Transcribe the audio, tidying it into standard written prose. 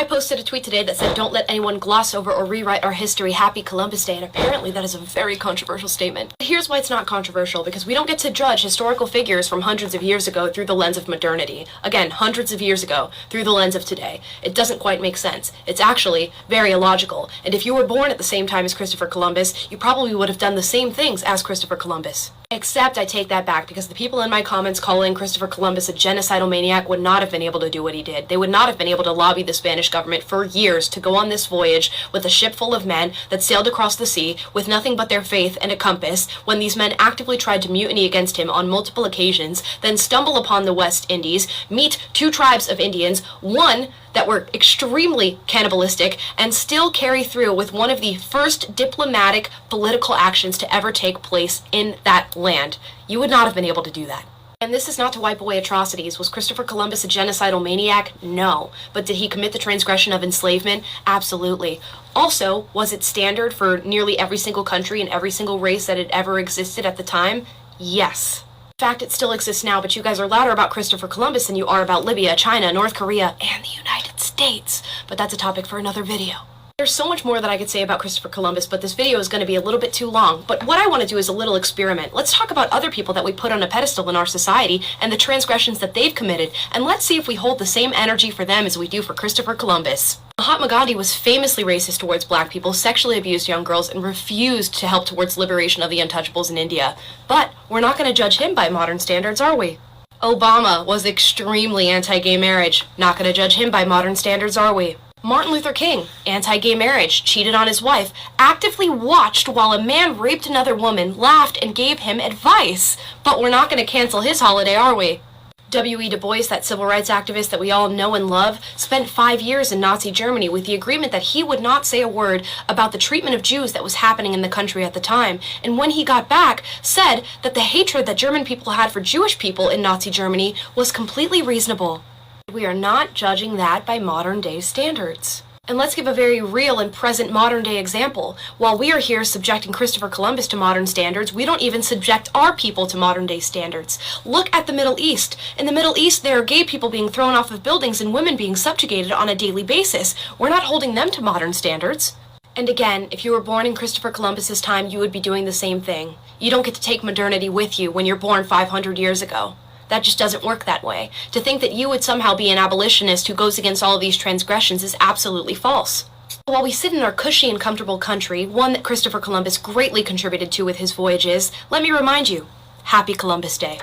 I posted a tweet today that said, "Don't let anyone gloss over or rewrite our history. Happy Columbus Day." And apparently that is a very controversial statement. Here's why it's not controversial, because we don't get to judge historical figures from hundreds of years ago through the lens of modernity. Again, hundreds of years ago through the lens of today. It doesn't quite make sense. It's actually very illogical. And if you were born at the same time as Christopher Columbus, you probably would have done the same things as Christopher Columbus. Except I take that back, because the people in my comments calling Christopher Columbus a genocidal maniac would not have been able to do what he did. They would not have been able to lobby the Spanish government for years to go on this voyage with a ship full of men that sailed across the sea with nothing but their faith and a compass, when these men actively tried to mutiny against him on multiple occasions, then stumble upon the West Indies, meet two tribes of Indians, one that were extremely cannibalistic, and still carry through with one of the first diplomatic political actions to ever take place in that land. You would not have been able to do that. And this is not to wipe away atrocities. Was Christopher Columbus a genocidal maniac? No. But did he commit the transgression of enslavement? Absolutely. Also, was it standard for nearly every single country and every single race that had ever existed at the time? Yes. In fact, it still exists now, but you guys are louder about Christopher Columbus than you are about Libya, China, North Korea, and the United States. But that's a topic for another video. There's so much more that I could say about Christopher Columbus, but this video is going to be a little bit too long. But what I want to do is a little experiment. Let's talk about other people that we put on a pedestal in our society and the transgressions that they've committed, and let's see if we hold the same energy for them as we do for Christopher Columbus. Mahatma Gandhi was famously racist towards black people, sexually abused young girls, and refused to help towards liberation of the untouchables in India. But we're not going to judge him by modern standards, are we? Obama was extremely anti-gay marriage. Not going to judge him by modern standards, are we? Martin Luther King, anti-gay marriage, cheated on his wife, actively watched while a man raped another woman, laughed, and gave him advice. But we're not going to cancel his holiday, are we? W.E. Du Bois, that civil rights activist that we all know and love, spent 5 years in Nazi Germany with the agreement that he would not say a word about the treatment of Jews that was happening in the country at the time. And when he got back, said that the hatred that German people had for Jewish people in Nazi Germany was completely reasonable. We are not judging that by modern day standards. And let's give a very real and present modern day example. While we are here subjecting Christopher Columbus to modern standards, we don't even subject our people to modern day standards. Look at the Middle East. In the Middle East, there are gay people being thrown off of buildings and women being subjugated on a daily basis. We're not holding them to modern standards. And again, if you were born in Christopher Columbus's time, you would be doing the same thing. You don't get to take modernity with you when you're born 500 years ago. That just doesn't work that way. To think that you would somehow be an abolitionist who goes against all of these transgressions is absolutely false. While we sit in our cushy and comfortable country, one that Christopher Columbus greatly contributed to with his voyages, let me remind you, Happy Columbus Day.